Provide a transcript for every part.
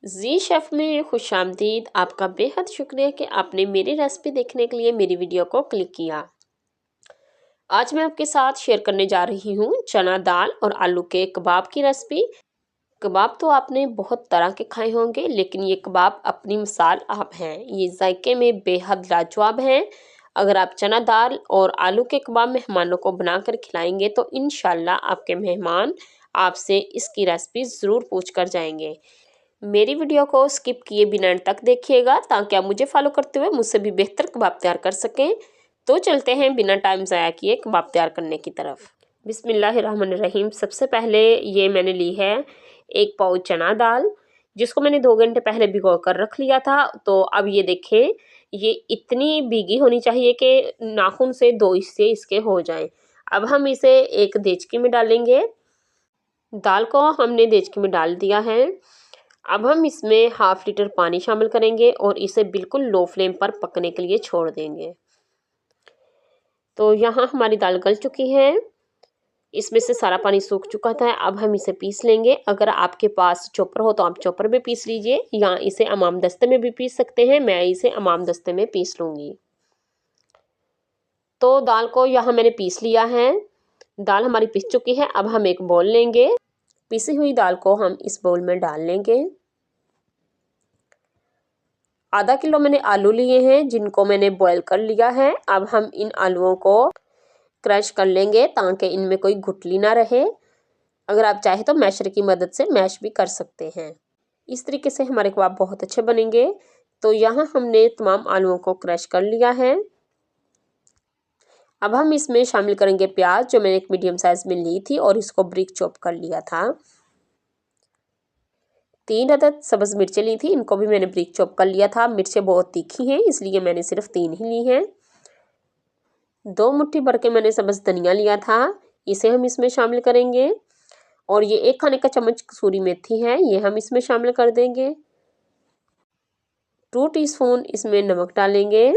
जी chef में खुशामदीद। आपका बेहद शुक्रिया कि आपने मेरी रेसिपी देखने के लिए मेरी वीडियो को क्लिक किया। आज मैं आपके साथ शेयर करने जा रही हूँ चना दाल और आलू के कबाब की रेसिपी। कबाब तो आपने बहुत तरह के खाए होंगे, लेकिन ये कबाब अपनी मिसाल आप हैं। ये जायके में बेहद लाजवाब हैं। अगर आप चना दाल और आलू के कबाब मेहमानों को बनाकर खिलाएंगे तो इंशाल्लाह आपके मेहमान आपसे इसकी रेसिपी ज़रूर पूछ कर जाएंगे। मेरी वीडियो को स्किप किए बिना अंत तक देखिएगा ताकि आप मुझे फॉलो करते हुए मुझसे भी बेहतर कबाब तैयार कर सकें। तो चलते हैं बिना टाइम ज़ाया किए कबाब तैयार करने की तरफ। बिस्मिल्लाहिर्रहमानिर्रहीम। सबसे पहले ये मैंने ली है 1 पाव चना दाल, जिसको मैंने 2 घंटे पहले भिगो कर रख लिया था। तो अब ये देखें, ये इतनी भीगी होनी चाहिए कि नाखून से 2 हिस्से इसके हो जाएं। अब हम इसे एक देचकी में डालेंगे। दाल को हमने देचकी में डाल दिया है। अब हम इसमें हाफ लीटर पानी शामिल करेंगे और इसे बिल्कुल लो फ्लेम पर पकने के लिए छोड़ देंगे। तो यहाँ हमारी दाल गल चुकी है, इसमें से सारा पानी सूख चुका था। अब हम इसे पीस लेंगे। अगर आपके पास चॉपर हो तो आप चॉपर में पीस लीजिए, या इसे अमाम दस्ते में भी पीस सकते हैं। मैं इसे अमाम दस्ते में पीस लूँगी। तो दाल को यहाँ मैंने पीस लिया है। दाल हमारी पीस चुकी है। अब हम एक बाउल लेंगे। पीसी हुई दाल को हम इस बाउल में डाल लेंगे। आधा किलो मैंने आलू लिए हैं, जिनको मैंने बॉईल कर लिया है। अब हम इन आलूओं को क्रश कर लेंगे ताकि इनमें कोई गुठली ना रहे। अगर आप चाहें तो मैशर की मदद से मैश भी कर सकते हैं। इस तरीके से हमारे कबाब बहुत अच्छे बनेंगे। तो यहाँ हमने तमाम आलूओं को क्रश कर लिया है। अब हम इसमें शामिल करेंगे प्याज, जो मैंने एक मीडियम साइज में ली थी और इसको ब्रिक चॉप कर लिया था। 3 अदद सब्ज़ मिर्चें ली थी, इनको भी मैंने ब्रिक चॉप कर लिया था। मिर्चें बहुत तीखी हैं, इसलिए मैंने सिर्फ 3 ही ली हैं। 2 मुट्ठी भर के मैंने सब्ज़ धनिया लिया था, इसे हम इसमें शामिल करेंगे। और ये 1 खाने का चम्मच कसूरी मेथी है, ये हम इसमें शामिल कर देंगे। 2 टीस्पून इसमें नमक डालेंगे।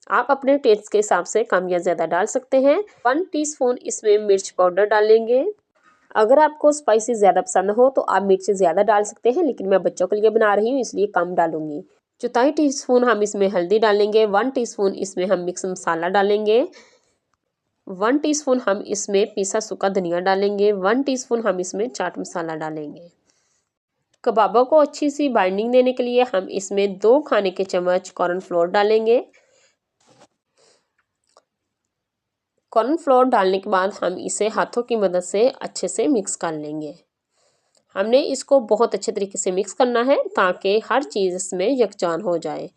आप अपने टेस्ट के हिसाब से कम या ज़्यादा डाल सकते हैं। 1 टीस्पून इसमें मिर्च पाउडर डालेंगे। अगर आपको स्पाइसी ज़्यादा पसंद हो तो आप मिर्च ज़्यादा डाल सकते हैं, लेकिन मैं बच्चों के लिए बना रही हूँ इसलिए कम डालूंगी। 1/4 टीस्पून हम इसमें हल्दी डालेंगे। 1 टीस्पून इसमें हम मिक्स मसाला डालेंगे। 1 टीस्पून हम इसमें पिसा सूखा धनिया डालेंगे। 1 टीस्पून हम इसमें चाट मसाला डालेंगे। कबाबों को अच्छी सी बाइंडिंग देने के लिए हम इसमें 2 खाने के चम्मच कॉर्नफ्लोर डालेंगे। कॉर्नफ्लोर डालने के बाद हम इसे हाथों की मदद से अच्छे से मिक्स कर लेंगे। हमने इसको बहुत अच्छे तरीके से मिक्स करना है ताकि हर चीज़ इसमें यकजान हो जाए।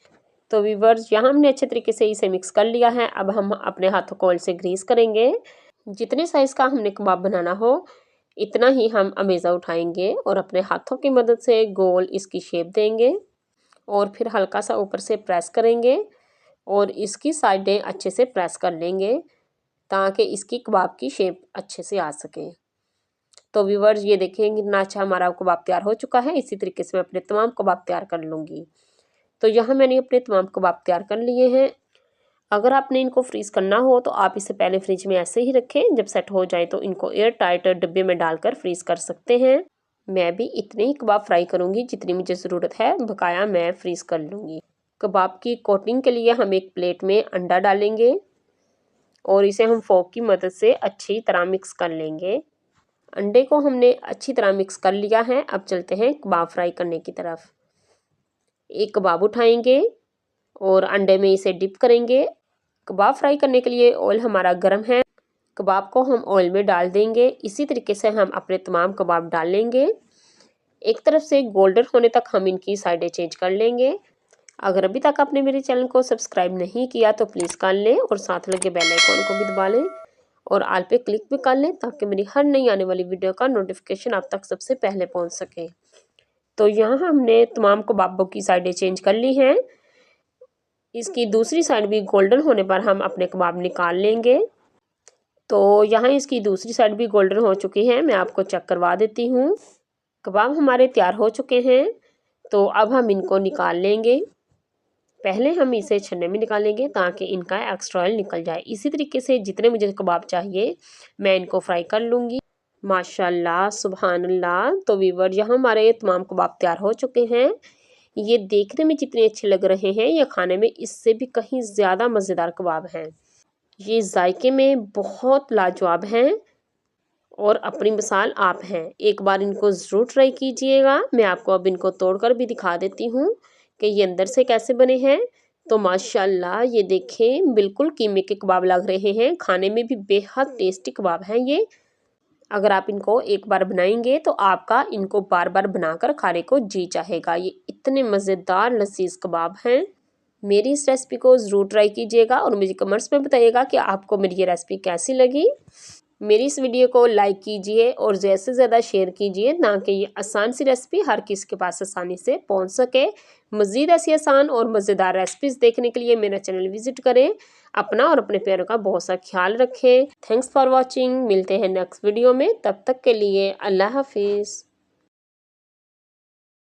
तो व्यूअर्स, यहाँ हमने अच्छे तरीके से इसे मिक्स कर लिया है। अब हम अपने हाथों को ऑयल से ग्रीस करेंगे। जितने साइज़ का हमने कबाब बनाना हो इतना ही हम अमेज़ा उठाएंगे और अपने हाथों की मदद से गोल इसकी शेप देंगे और फिर हल्का सा ऊपर से प्रेस करेंगे और इसकी साइडें अच्छे से प्रेस कर लेंगे ताकि इसकी कबाब की शेप अच्छे से आ सके। तो व्यूअर्स, ये देखें कितना अच्छा हमारा कबाब तैयार हो चुका है। इसी तरीके से मैं अपने तमाम कबाब तैयार कर लूँगी। तो यहाँ मैंने अपने तमाम कबाब तैयार कर लिए हैं। अगर आपने इनको फ्रीज़ करना हो तो आप इसे पहले फ्रिज में ऐसे ही रखें, जब सेट हो जाए तो इनको एयर टाइट डिब्बे में डालकर फ्रीज़ कर सकते हैं। मैं भी इतने ही कबाब फ्राई करूँगी जितनी मुझे ज़रूरत है, बकाया मैं फ्रीज़ कर लूँगी। कबाब की कोटिंग के लिए हम एक प्लेट में अंडा डालेंगे और इसे हम फोक की मदद से अच्छी तरह मिक्स कर लेंगे। अंडे को हमने अच्छी तरह मिक्स कर लिया है। अब चलते हैं कबाब फ्राई करने की तरफ। एक कबाब उठाएंगे और अंडे में इसे डिप करेंगे। कबाब फ्राई करने के लिए ऑयल हमारा गर्म है। कबाब को हम ऑयल में डाल देंगे। इसी तरीके से हम अपने तमाम कबाब डाल लेंगे। एक तरफ से गोल्डन होने तक हम इनकी साइडें चेंज कर लेंगे। अगर अभी तक आपने मेरे चैनल को सब्सक्राइब नहीं किया तो प्लीज़ कर लें और साथ लगे बेल आइकॉन को भी दबा लें और ऑल पे क्लिक भी कर लें ताकि मेरी हर नई आने वाली वीडियो का नोटिफिकेशन आप तक सबसे पहले पहुंच सके। तो यहाँ हमने तमाम कबाबों की साइडें चेंज कर ली हैं। इसकी दूसरी साइड भी गोल्डन होने पर हम अपने कबाब निकाल लेंगे। तो यहाँ इसकी दूसरी साइड भी गोल्डन हो चुकी है, मैं आपको चेक करवा देती हूँ। कबाब हमारे तैयार हो चुके हैं। तो अब हम इनको निकाल लेंगे। पहले हम इसे छन्ने में निकालेंगे ताकि इनका एक्स्ट्रा ऑयल निकल जाए। इसी तरीके से जितने मुझे कबाब चाहिए मैं इनको फ्राई कर लूँगी। माशाल्लाह, सुभान अल्लाह। तो व्यूअर, यहाँ हमारे तमाम कबाब तैयार हो चुके हैं। ये देखने में जितने अच्छे लग रहे हैं, ये खाने में इससे भी कहीं ज़्यादा मज़ेदार कबाब हैं। ये जायके में बहुत लाजवाब हैं और अपनी मिसाल आप हैं। एक बार इनको ज़रूर ट्राई कीजिएगा। मैं आपको अब इनको तोड़कर भी दिखा देती हूँ कि ये अंदर से कैसे बने हैं। तो माशाल्लाह, ये देखें, बिल्कुल कीमे के कबाब लग रहे हैं। खाने में भी बेहद टेस्टी कबाब हैं ये। अगर आप इनको एक बार बनाएंगे तो आपका इनको बार बार बनाकर खाने को जी चाहेगा। ये इतने मज़ेदार लजीज कबाब हैं। मेरी इस रेसिपी को ज़रूर ट्राई कीजिएगा और मुझे कमेंट्स में बताइएगा कि आपको मेरी ये रेसिपी कैसी लगी। मेरी इस वीडियो को लाइक कीजिए और ज़्यादा से ज़्यादा शेयर कीजिए ताकि ये आसान सी रेसिपी हर किसी के पास आसानी से पहुंच सके। मज़ीद ऐसी आसान और मज़ेदार रेसिपीज़ देखने के लिए मेरा चैनल विजिट करें। अपना और अपने प्यारों का बहुत सा ख्याल रखें। Thanks for watching. मिलते हैं नेक्स्ट वीडियो में, तब तक के लिए अल्लाह हाफिज़।